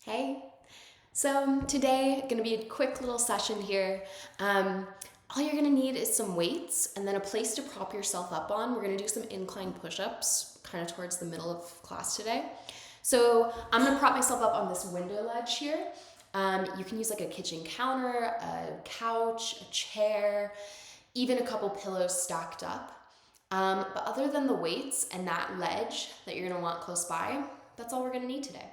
Hey, so today gonna be a quick little session here. All you're gonna need is some weights and then a place to prop yourself up on. We're gonna do some incline push-ups kind of towards the middle of class today. So I'm gonna prop myself up on this window ledge here. You can use like a kitchen counter, a couch, a chair, even a couple pillows stacked up. But other than the weights and that ledge that you're gonna want close by, that's all we're gonna need today.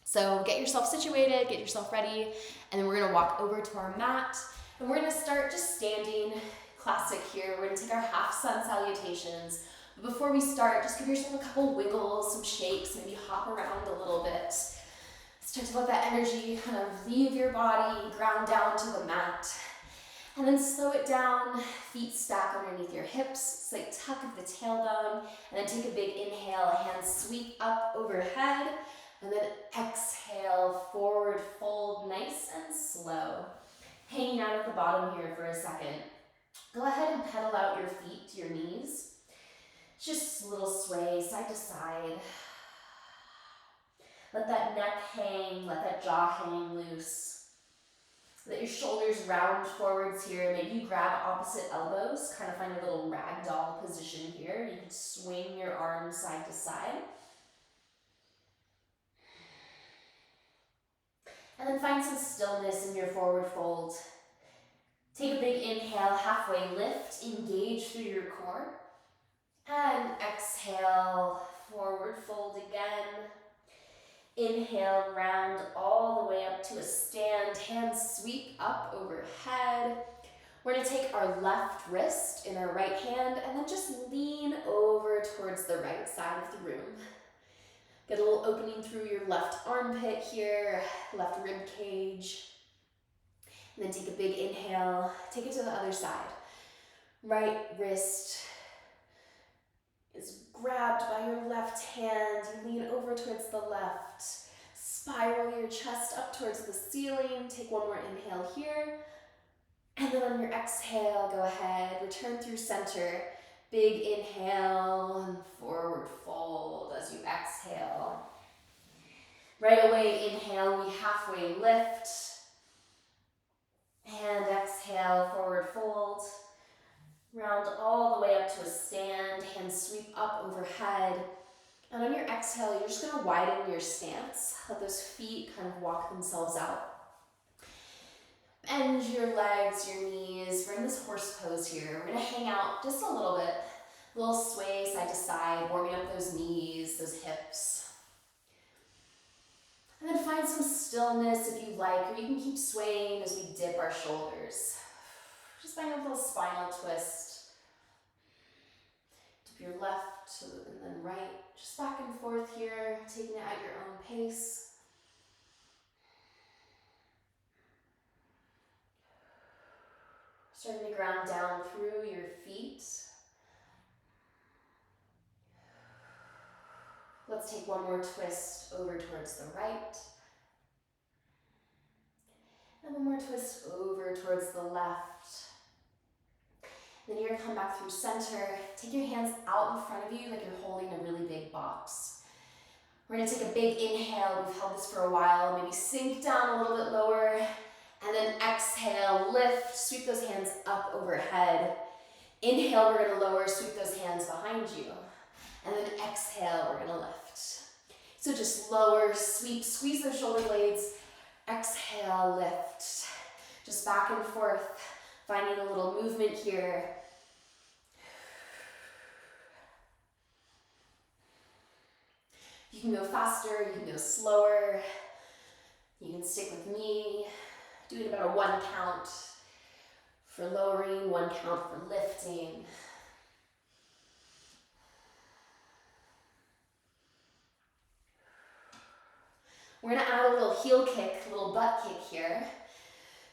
So get yourself situated, get yourself ready, and then we're gonna walk over to our mat, and we're gonna start just standing, classic here. We're gonna take our half sun salutations. But before we start, just give yourself a couple wiggles, some shakes, maybe hop around a little bit. Start to let that energy kind of leave your body, ground down to the mat. And then slow it down, feet stack underneath your hips, slight tuck of the tailbone, and then take a big inhale, hands sweep up overhead. And then exhale, forward fold, nice and slow. Hanging out at the bottom here for a second. Go ahead and pedal out your feet to your knees. Just a little sway side to side. Let that neck hang, let that jaw hang loose. Let your shoulders round forwards here. Maybe you grab opposite elbows, kind of find a little ragdoll position here. You can swing your arms side to side. And then find some stillness in your forward fold. Take a big inhale, halfway lift, engage through your core. And exhale, forward fold again. Inhale, round all the way up to a stand, hands sweep up overhead. We're gonna take our left wrist in our right hand and then just lean over towards the right side of the room. Get a little opening through your left armpit here, left rib cage. And then take a big inhale, take it to the other side. Right wrist is grabbed by your left hand. You lean over towards the left. Spiral your chest up towards the ceiling. Take one more inhale here. And then on your exhale, go ahead, return through center. Big inhale and forward fold as you exhale. Right away, inhale, we halfway lift. And exhale, forward fold. Round all the way up to a stand, hands sweep up overhead. And on your exhale, you're just gonna widen your stance. Let those feet kind of walk themselves out. Bend your legs, your knees. We're in this horse pose here. We're gonna hang out just a little bit. A little sway side to side, warming up those knees, those hips. And then find some stillness if you like, or you can keep swaying as we dip our shoulders. Just find a little spinal twist. Dip your left and then right, just back and forth here, taking it at your own pace. Starting to ground down through your feet. Let's take one more twist over towards the right. And one more twist over towards the left. Then you're gonna come back through center. Take your hands out in front of you like you're holding a really big box. We're gonna take a big inhale. We've held this for a while. Maybe sink down a little bit lower. And then exhale, lift, sweep those hands up overhead. Inhale, we're gonna lower, sweep those hands behind you. And then exhale, we're gonna lift. So just lower, sweep, squeeze those shoulder blades. Exhale, lift. Just back and forth, finding a little movement here. You can go faster, you can go slower. You can stick with me. Do it about a 1 count for lowering, 1 count for lifting. We're gonna add a little heel kick, a little butt kick here.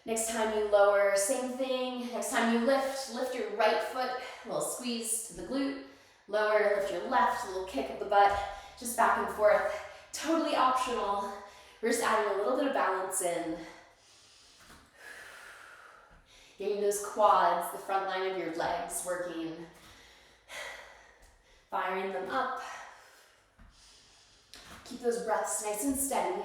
Next time you lower, same thing. Next time you lift your right foot, a little squeeze to the glute. Lower, lift your left, a little kick of the butt, just back and forth. Totally optional. We're just adding a little bit of balance in. Getting those quads, the front line of your legs working. Firing them up. Keep those breaths nice and steady.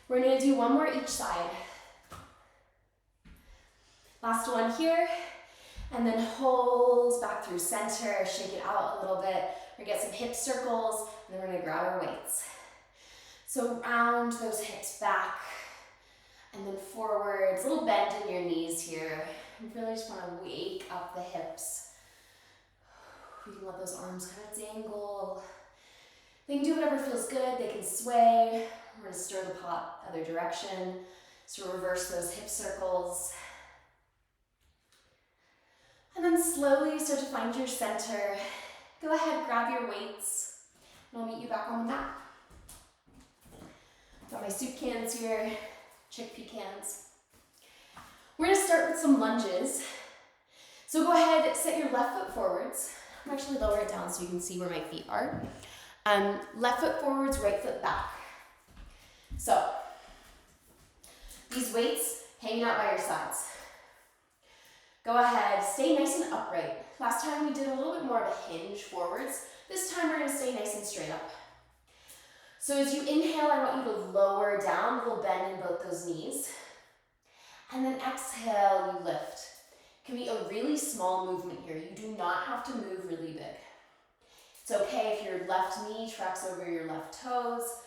We're gonna do one more each side. Last one here, and then hold back through center, shake it out a little bit. We're gonna get some hip circles, and then we're gonna grab our weights. So round those hips back, and then forwards, a little bend in your knees here. You really just wanna wake up the hips. You can let those arms kind of dangle. They can do whatever feels good, they can sway. We're gonna stir the pot other direction. So reverse those hip circles. And then slowly start to find your center. Go ahead, grab your weights, and I'll meet you back on the mat. Got my soup cans here, chickpea cans. We're gonna start with some lunges. So go ahead, set your left foot forwards. I'm actually lower it down so you can see where my feet are. Left foot forwards, right foot back. So, these weights hanging out by your sides. Go ahead, stay nice and upright. Last time we did a little bit more of a hinge forwards. This time we're gonna stay nice and straight up. So as you inhale, I want you to lower down, a little bend in both those knees. And then exhale, you lift. It can be a really small movement here. You do not have to move really big. It's okay if your left knee tracks over your left toes.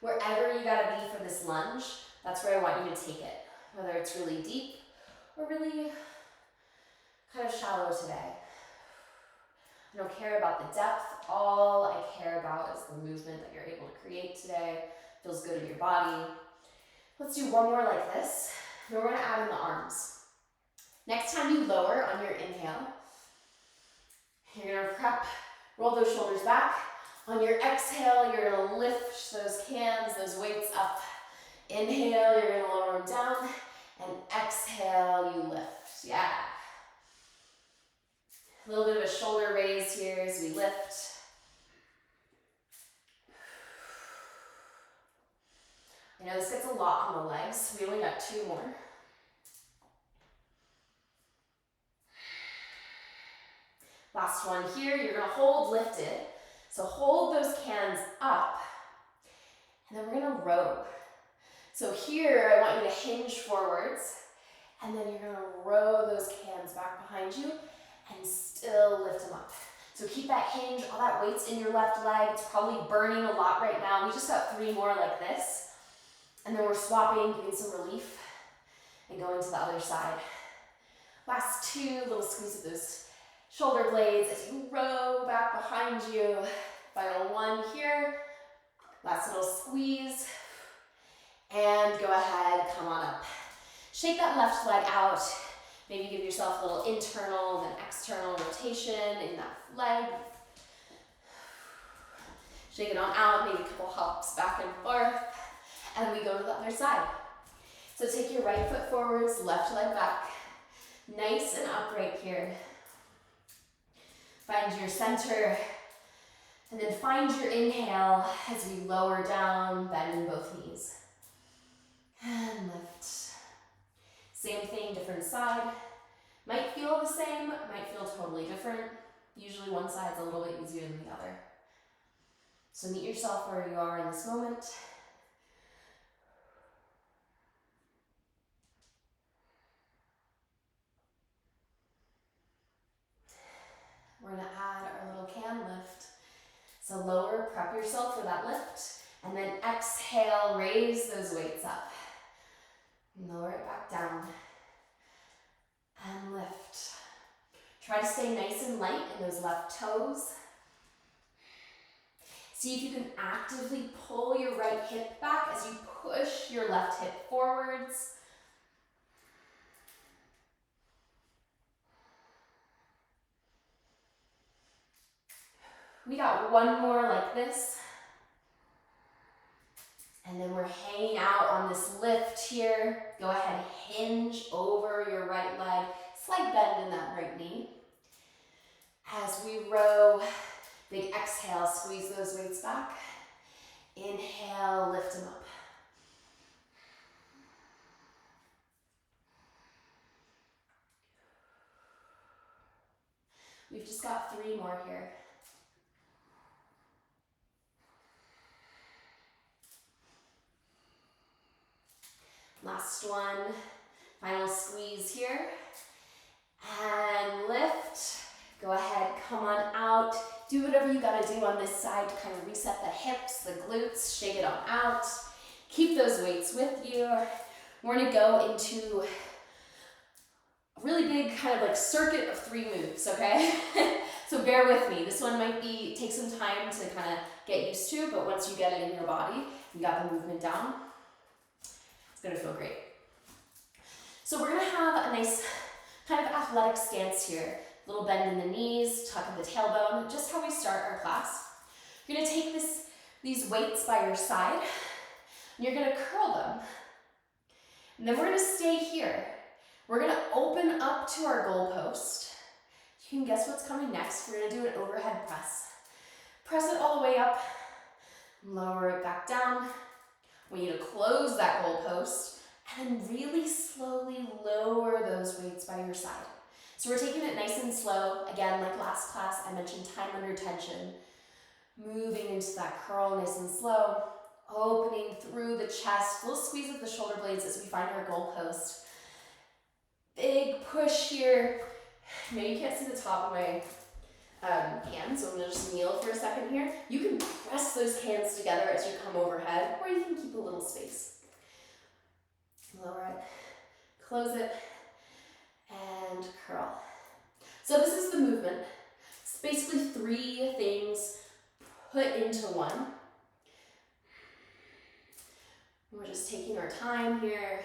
Wherever you gotta be for this lunge, that's where I want you to take it. Whether it's really deep or really kind of shallow today. I don't care about the depth. All I care about is the movement that you're able to create today. Feels good in your body. Let's do one more like this. Then we're gonna add in the arms. Next time you lower on your inhale, you're gonna prep, roll those shoulders back. On your exhale, you're gonna lift those cans, those weights up. Inhale, you're gonna lower them down. And exhale, you lift. Yeah. A little bit of a shoulder raise here as we lift. I know this gets a lot on the legs. We only got 2 more. Last one here, you're gonna hold lifted. So hold those cans up, and then we're gonna row. So here, I want you to hinge forwards, and then you're gonna row those cans back behind you, and still lift them up. So keep that hinge, all that weight's in your left leg. It's probably burning a lot right now. We just got 3 more like this. And then we're swapping, giving some relief, and going to the other side. Last 2, little squeeze of those shoulder blades as you row back behind you. Final 1 here. Last little squeeze. And go ahead, come on up. Shake that left leg out. Maybe give yourself a little internal then external rotation in that leg. Shake it on out, maybe a couple hops back and forth. And then we go to the other side. So take your right foot forwards, left leg back. Nice and upright here. Find your center. And then find your inhale as we lower down, bend in both knees. And lift. Same thing, different side. Might feel the same, might feel totally different. Usually one side's a little bit easier than the other. So meet yourself where you are in this moment. We're gonna add our little can lift. So lower, prep yourself for that lift, and then exhale, raise those weights up. Lower it back down, and lift. Try to stay nice and light in those left toes. See if you can actively pull your right hip back as you push your left hip forwards. We got 1 more like this. And then we're hanging out on this lift here. Go ahead, hinge over your right leg. Slight bend in that right knee. As we row, big exhale, squeeze those weights back. Inhale, lift them up. We've just got 3 more here. last one. Final squeeze here. And lift. Go ahead, come on out. Do whatever you gotta do on this side to kind of reset the hips, the glutes, shake it on out. Keep those weights with you. We're gonna go into a really big kind of like circuit of 3 moves, okay? So bear with me. This one might take some time to kind of get used to, but once you get it in your body, you got the movement down, it's gonna feel great. So we're gonna have a nice kind of athletic stance here. Little bend in the knees, tuck in the tailbone, just how we start our class. You're gonna take these weights by your side, and you're gonna curl them. And then we're gonna stay here. We're gonna open up to our goal post. You can guess what's coming next. We're gonna do an overhead press. Press it all the way up, lower it back down. I want you to close that goal post, and then really slowly lower those weights by your side. So we're taking it nice and slow. Again, like last class, I mentioned time under tension. Moving into that curl nice and slow. Opening through the chest. Little squeeze of the shoulder blades as we find our goal post. Big push here. Now you can't see the top of my hands, so I'm gonna just kneel for a second here. You can press those hands together as you come overhead, or you can keep a little space. Lower it, close it, and curl. So this is the movement. It's basically 3 things put into one. We're just taking our time here.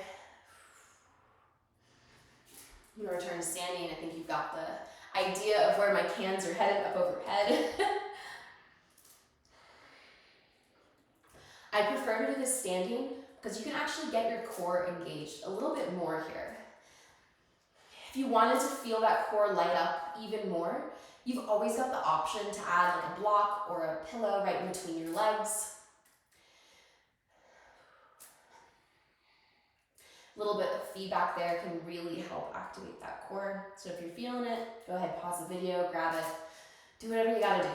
I'm gonna return to standing. I think you've got the idea of where my hands are headed, up overhead. I prefer to do this standing because you can actually get your core engaged a little bit more here. If you wanted to feel that core light up even more, you've always got the option to add like a block or a pillow right in between your legs. A little bit of feedback there can really help activate that core. So if you're feeling it, go ahead, pause the video, grab it, do whatever you gotta do.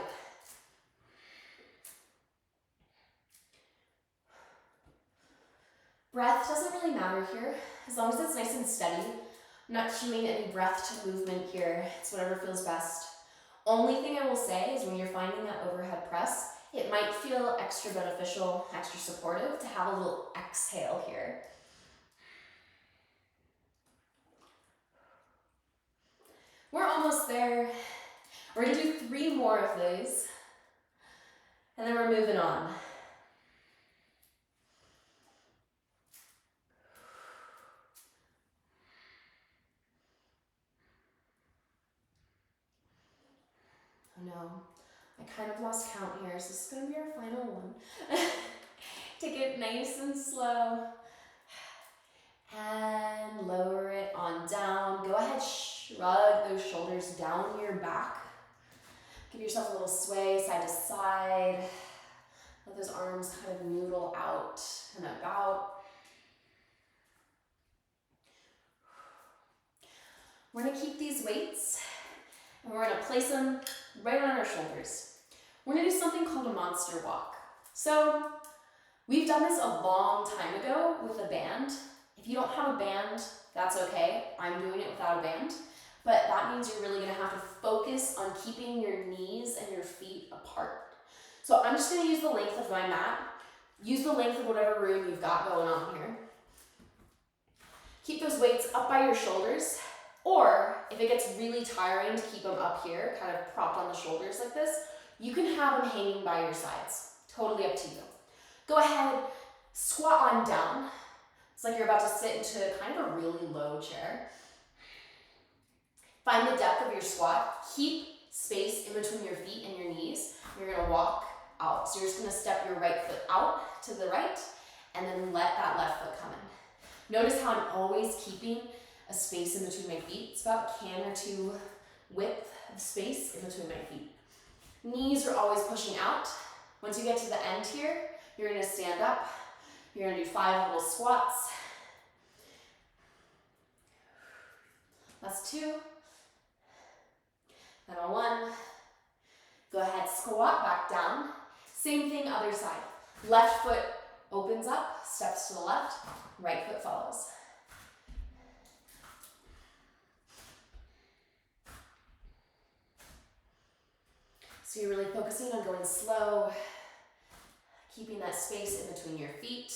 Breath doesn't really matter here, as long as it's nice and steady. I'm not cueing any breath to movement here. It's whatever feels best. Only thing I will say is when you're finding that overhead press, it might feel extra beneficial, extra supportive to have a little exhale here. We're almost there. We're gonna do 3 more of these, and then we're moving on. Oh no, I kind of lost count here, so this is gonna be our final one. Take it nice and slow, and lower it on down. Go ahead, shrug those shoulders down your back. Give yourself a little sway side to side. Let those arms kind of noodle out and about. We're gonna keep these weights and we're gonna place them right on our shoulders. We're gonna do something called a monster walk. So we've done this a long time ago with a band. If you don't have a band, that's okay. I'm doing it without a band. But that means you're really gonna have to focus on keeping your knees and your feet apart. So I'm just gonna use the length of my mat. Use the length of whatever room you've got going on here. Keep those weights up by your shoulders, or if it gets really tiring to keep them up here, kind of propped on the shoulders like this, you can have them hanging by your sides. Totally up to you. Go ahead, squat on down. It's like you're about to sit into kind of a really low chair. Find the depth of your squat. Keep space in between your feet and your knees. You're gonna walk out. So you're just gonna step your right foot out to the right and then let that left foot come in. Notice how I'm always keeping a space in between my feet. It's about a can or 2 width of space in between my feet. Knees are always pushing out. Once you get to the end here, you're gonna stand up. You're gonna do 5 little squats. That's 2. Then on 1. Go ahead, squat back down. Same thing, other side. Left foot opens up, steps to the left, right foot follows. So you're really focusing on going slow, keeping that space in between your feet.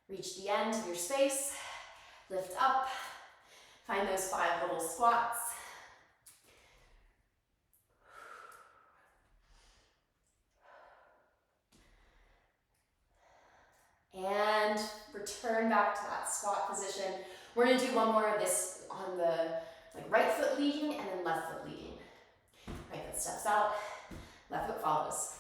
Reach the end of your space, lift up, find those 5 little squats. And return back to that squat position. We're gonna do one more of this on the right foot leading and then left foot leading. Right foot steps out, left foot follows.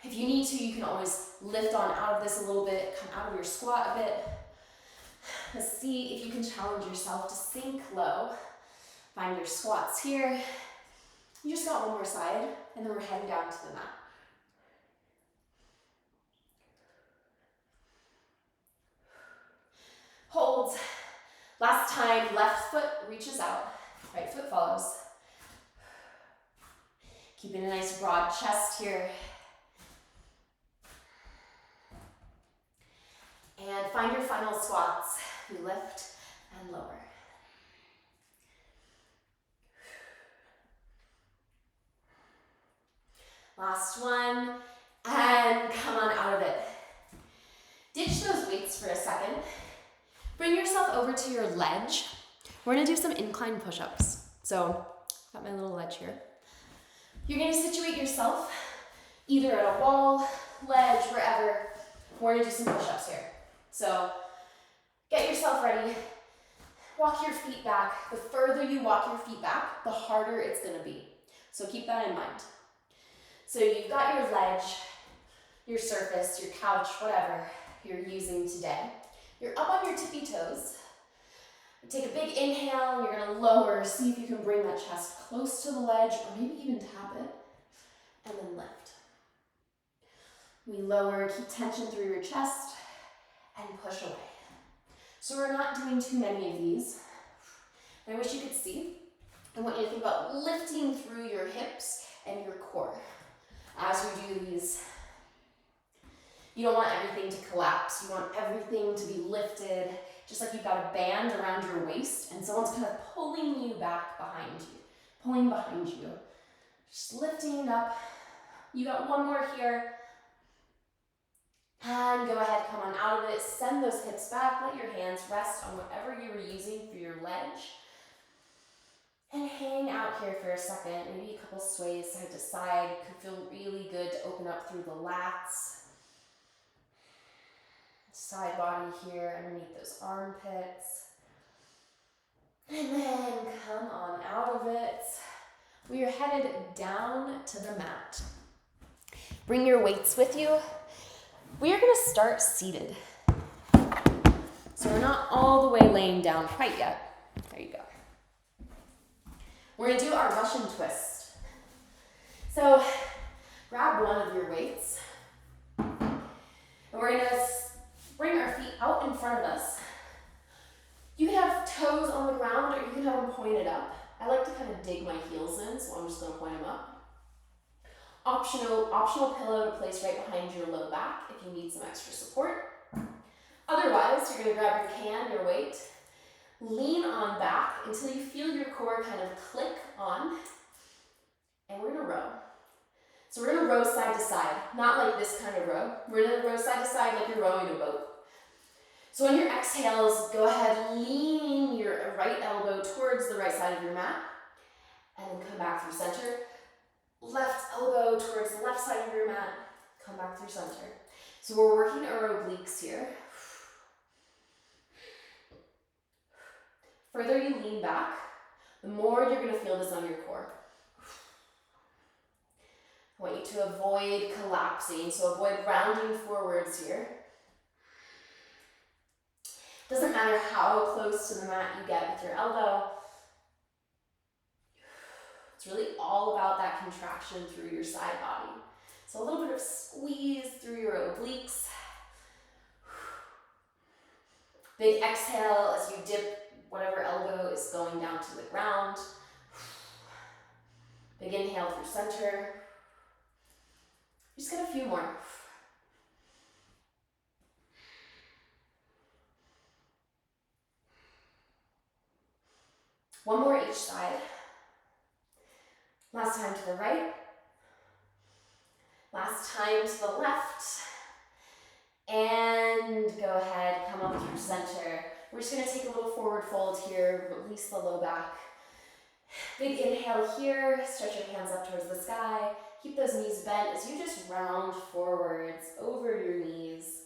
If you need to, you can always lift on out of this a little bit, come out of your squat a bit. Let's see if you can challenge yourself to sink low. Find your squats here. You just got one more side, and then we're heading down to the mat. Holds. Last time, left foot reaches out, right foot follows. Keeping a nice broad chest here. And find your final squats. You lift and lower. Last one, and come on out of it. Ditch those weights for a second. Bring yourself over to your ledge. We're gonna do some incline push-ups. So, I've got my little ledge here. You're gonna situate yourself either at a wall, ledge, wherever. We're gonna do some push-ups here. So, get yourself ready. Walk your feet back. The further you walk your feet back, the harder it's gonna be. So keep that in mind. So you've got your ledge, your surface, your couch, whatever you're using today. You're up on your tippy toes. Take a big inhale, and you're gonna lower. See if you can bring that chest close to the ledge, or maybe even tap it, and then lift. We lower, keep tension through your chest, and push away. So we're not doing too many of these. I wish you could see. I want you to think about lifting through your hips and your core as we do these. You don't want everything to collapse. You want everything to be lifted, just like you've got a band around your waist and someone's kind of pulling you back behind you, pulling behind you. Just lifting up. You got one more here. And go ahead, come on out of it. Send those hips back. Let your hands rest on whatever you were using for your ledge. And hang out here for a second. Maybe a couple sways side to side. Could feel really good to open up through the lats. Side body here underneath those armpits. And then come on out of it. We are headed down to the mat. Bring your weights with you. We are going to start seated. So we're not all the way laying down quite yet. There you go. We're going to do our Russian twist. So grab one of your weights. And we're going to bring our feet out in front of us. You can have toes on the ground or you can have them pointed up. I like to kind of dig my heels in, so I'm just going to point them up. Optional pillow to place right behind your low back if you need some extra support. Otherwise, you're going to grab your can, your weight, lean on back until you feel your core kind of click on, and we're going to row. So we're going to row side to side, not like this kind of row. We're going to row side to side like you're rowing a boat. So on your exhales, go ahead, lean your right elbow towards the right side of your mat, and then come back through center. Left elbow towards the left side of your mat, come back through center. So we're working our obliques here. Further you lean back, the more you're going to feel this on your core. I want you to avoid collapsing, so avoid rounding forwards here. Doesn't matter how close to the mat you get with your elbow. It's really all about that contraction through your side body. So a little bit of squeeze through your obliques. Big exhale as you dip whatever elbow is going down to the ground. Big inhale through center. Just get a few more. One more each side. Last time to the right. Last time to the left. And go ahead, come up through center. We're just gonna take a little forward fold here, release the low back. Big inhale here, stretch your hands up towards the sky. Keep those knees bent as you just round forwards over your knees.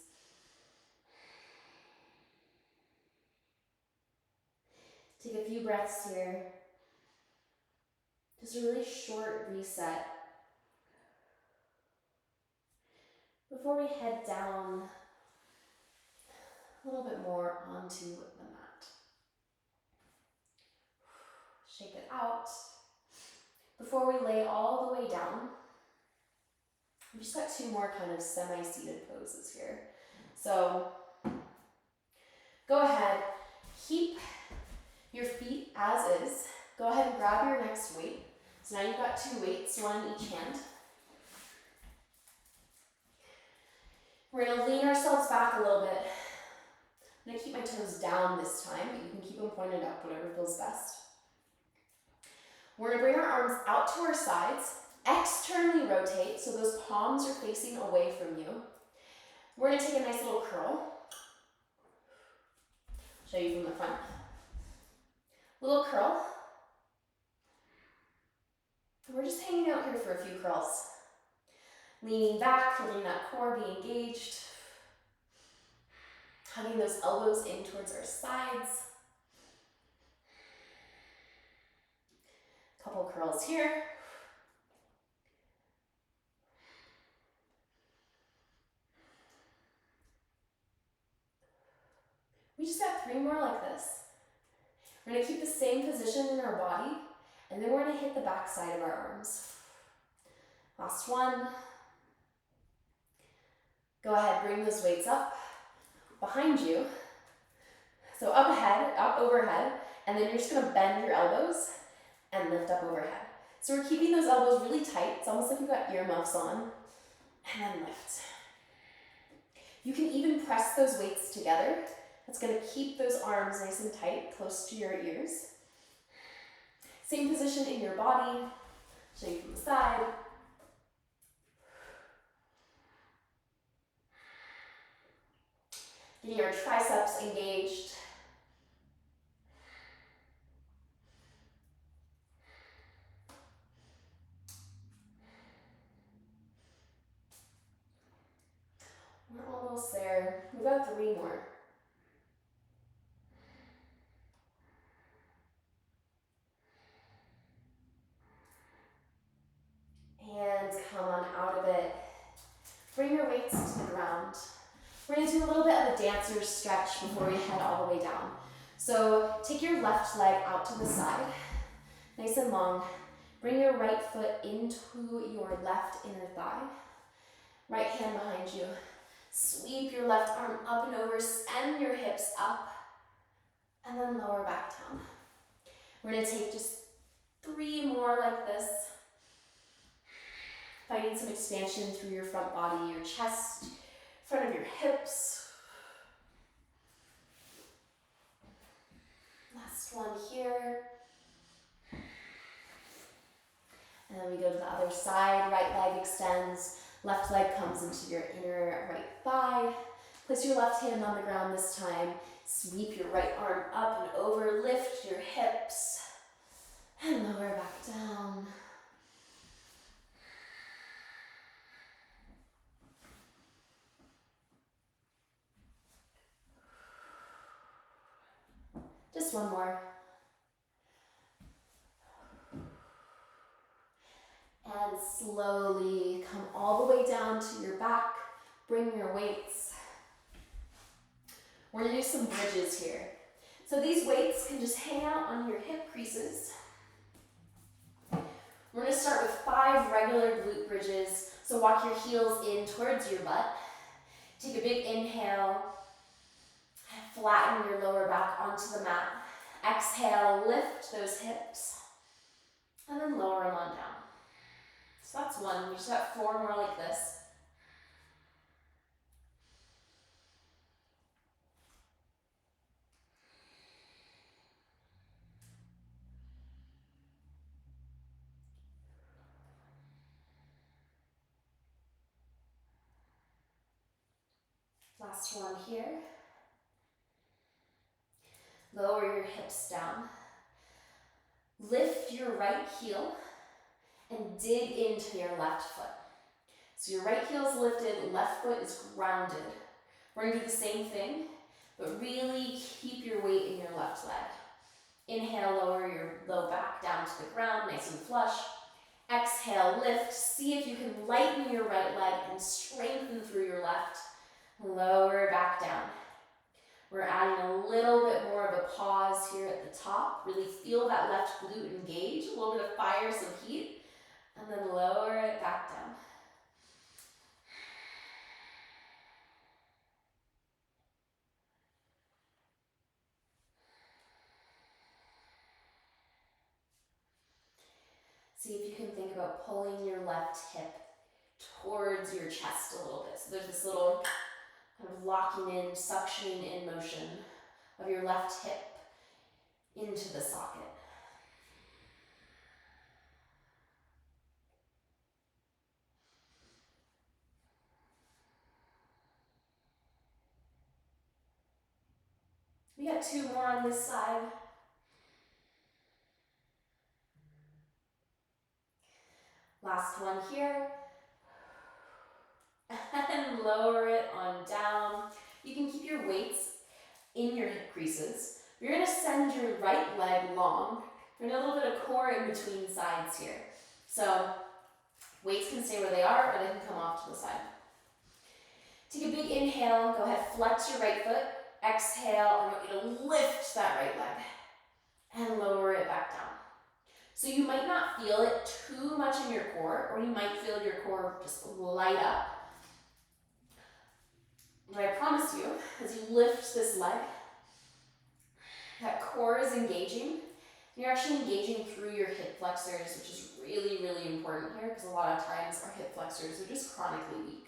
Take a few breaths here. Just a really short reset before we head down a little bit more onto the mat. Shake it out. Before we lay all the way down, we just got two more kind of semi-seated poses here. So go ahead, keep your feet as is. Go ahead and grab your next weight. So now you've got two weights, one in each hand. We're gonna lean ourselves back a little bit. I'm gonna keep my toes down this time, but you can keep them pointed up, whatever feels best. We're gonna bring our arms out to our sides, externally rotate, so those palms are facing away from you. We're gonna take a nice little curl. Show you from the front. Little curl. And we're just hanging out here for a few curls. Leaning back, letting that core be engaged. Hugging those elbows in towards our sides. Couple curls here. We just got three more like this. We're gonna keep the same position in our body, and then we're gonna hit the back side of our arms. Last one. Go ahead, bring those weights up behind you. So up ahead, up overhead, and then you're just gonna bend your elbows and lift up overhead. So we're keeping those elbows really tight. It's almost like you've got earmuffs on. And then lift. You can even press those weights together. That's gonna keep those arms nice and tight, close to your ears. Same position in your body. Show you from the side. Getting your triceps engaged. We're almost there. We've got three more. And come on out of it. Bring your weights to the ground. We're gonna do a little bit of a dancer's stretch before we head all the way down. So take your left leg out to the side, nice and long. Bring your right foot into your left inner thigh. Right hand behind you. Sweep your left arm up and over, send your hips up, and then lower back down. We're gonna take just three more like this. Finding some expansion through your front body, your chest, front of your hips. Last one here. And then we go to the other side. Right leg extends, left leg comes into your inner right thigh. Place your left hand on the ground this time. Sweep your right arm up and over, lift your hips, and lower back down. Just one more. And slowly come all the way down to your back. Bring your weights. We're gonna do some bridges here. So these weights can just hang out on your hip creases. We're gonna start with 5 regular glute bridges. So walk your heels in towards your butt. Take a big inhale. Flatten your lower back onto the mat. Exhale, lift those hips. And then lower them on down. So that's one. We just got 4 more like this. Last one here. Lower your hips down. Lift your right heel and dig into your left foot. So your right heel is lifted, left foot is grounded. We're gonna do the same thing, but really keep your weight in your left leg. Inhale, lower your low back down to the ground, nice and flush. Exhale, lift. See if you can lighten your right leg and strengthen through your left. Lower back down. We're adding a little bit more of a pause here at the top. Really feel that left glute engage, a little bit of fire, some heat, and then lower it back down. See if you can think about pulling your left hip towards your chest a little bit. So there's this little kind of locking in, suctioning in motion of your left hip into the socket. We got 2 more on this side. Last one here. And lower it on down. You can keep your weights in your hip creases. You're gonna send your right leg long. There's a little bit of core in between sides here. So weights can stay where they are, or they can come off to the side. Take a big inhale, go ahead, flex your right foot. Exhale, I want you to lift that right leg and lower it back down. So you might not feel it too much in your core, or you might feel your core just light up. What I promise you, as you lift this leg, that core is engaging. You're actually engaging through your hip flexors, which is really, really important here, because a lot of times our hip flexors are just chronically weak.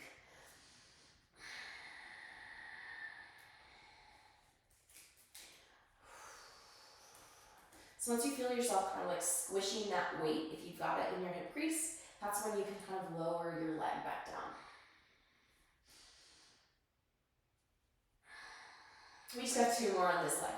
So once you feel yourself kind of like squishing that weight, if you've got it in your hip crease, that's when you can kind of lower your leg back down. We just got 2 more on this leg.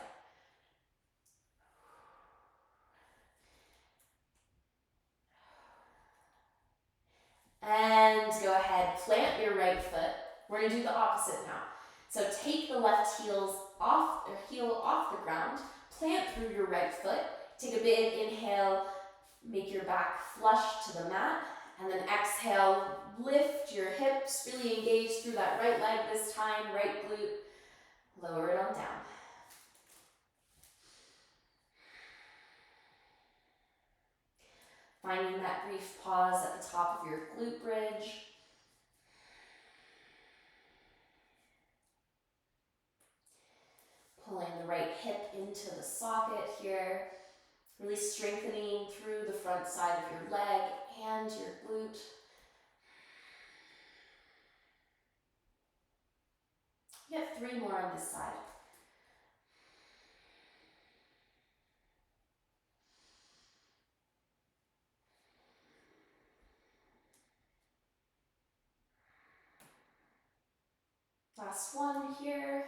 And go ahead, plant your right foot. We're gonna do the opposite now. So take the left heel off the ground, plant through your right foot, take a big inhale, make your back flush to the mat, and then exhale, lift your hips, really engage through that right leg this time, right glute, lower it on down. Finding that brief pause at the top of your glute bridge. Pulling the right hip into the socket here. Really strengthening through the front side of your leg and your glute. You get 3 more on this side. Last one here.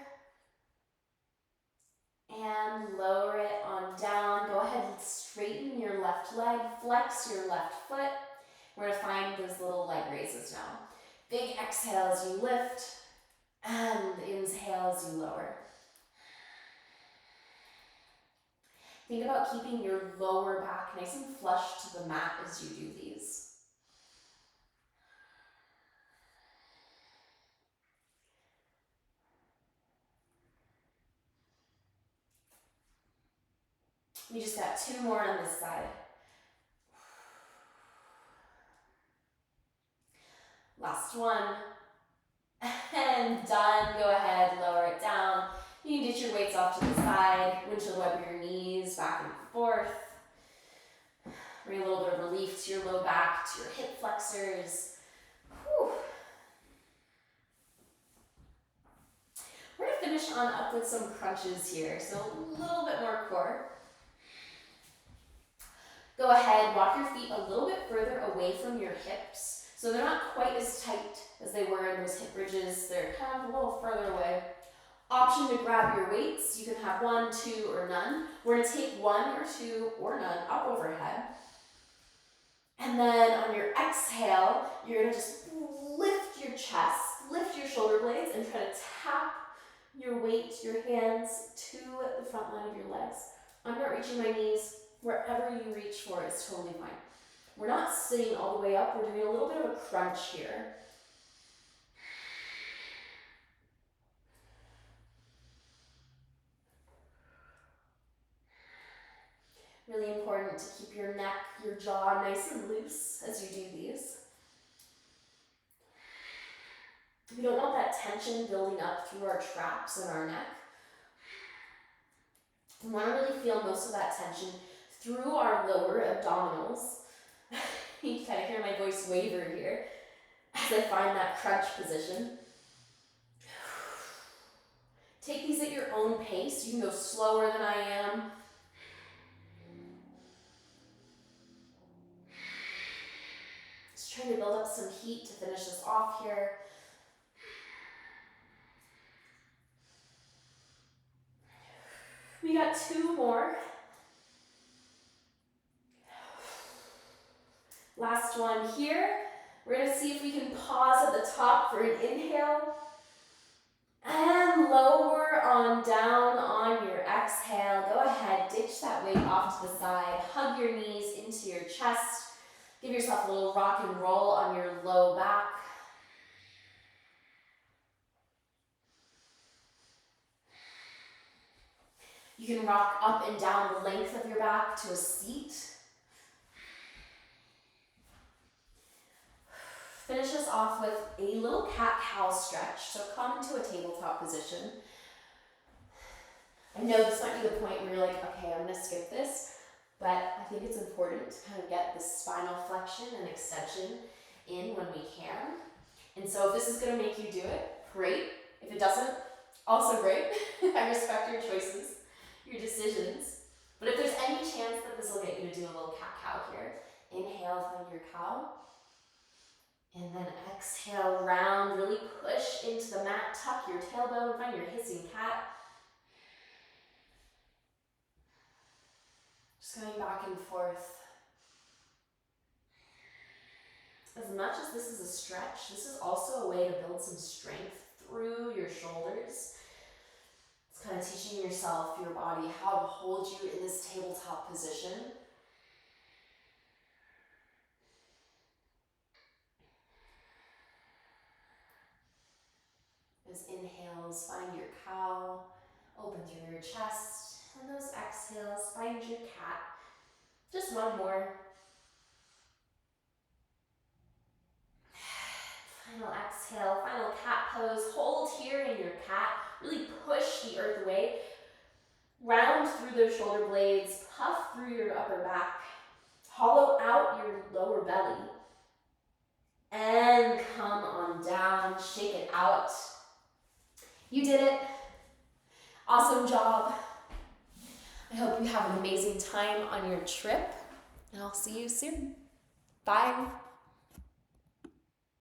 And lower it on down. Go ahead and straighten your left leg, flex your left foot. We're gonna find those little leg raises now. Big exhale as you lift, and inhale as you lower. Think about keeping your lower back nice and flush to the mat as you do these. We just got 2 more on this side. Last one. And done. Go ahead, lower it down. You can ditch your weights off to the side, windshield wiper your knees back and forth. Bring a little bit of relief to your low back, to your hip flexors. Whew. We're gonna finish on up with some crunches here, so a little bit more core. Go ahead, walk your feet a little bit further away from your hips. So So they're not quite as tight as they were in those hip bridges. They're kind of a little further away. Option to grab your weights. You can have 1, 2, or none. We're gonna take 1 or 2 or none up overhead. And then on your exhale, you're gonna just lift your chest, lift your shoulder blades, and try to tap your weight, your hands to the front line of your legs. I'm not reaching my knees. Wherever you reach for is totally fine. We're not sitting all the way up. We're doing a little bit of a crunch here. Really important to keep your neck, your jaw nice and loose as you do these. We don't want that tension building up through our traps and our neck. We want to really feel most of that tension through our lower abdominals. You can kind of hear my voice waver here as I find that crunch position. Take these at your own pace. You can go slower than I am. Just trying to build up some heat to finish this off here. We got 2 more. Last one here. We're gonna see if we can pause at the top for an inhale and lower on down on your exhale. Go ahead, ditch that weight off to the side, hug your knees into your chest, give yourself a little rock and roll on your low back. You can rock up and down the length of your back to a seat. Finish us off with a little cat-cow stretch. So come into a tabletop position. I know this might be the point where you're like, okay, I'm gonna skip this, but I think it's important to kind of get the spinal flexion and extension in when we can. And so if this is gonna make you do it, great. If it doesn't, also great. I respect your choices, your decisions. But if there's any chance that this will get you to do a little cat-cow here, inhale, find your cow. And then exhale, round, really push into the mat, tuck your tailbone, find your hissing cat. Just going back and forth. As much as this is a stretch, this is also a way to build some strength through your shoulders. It's kind of teaching yourself, your body, how to hold you in this tabletop position. Those inhales, find your cow, open through your chest, and those exhales, find your cat. Just one more. Final exhale, final cat pose. Hold here in your cat. Really push the earth away. Round through those shoulder blades, puff through your upper back, hollow out your lower belly, and come on down, shake it out. You did it. Awesome job. I hope you have an amazing time on your trip, and I'll see you soon. Bye.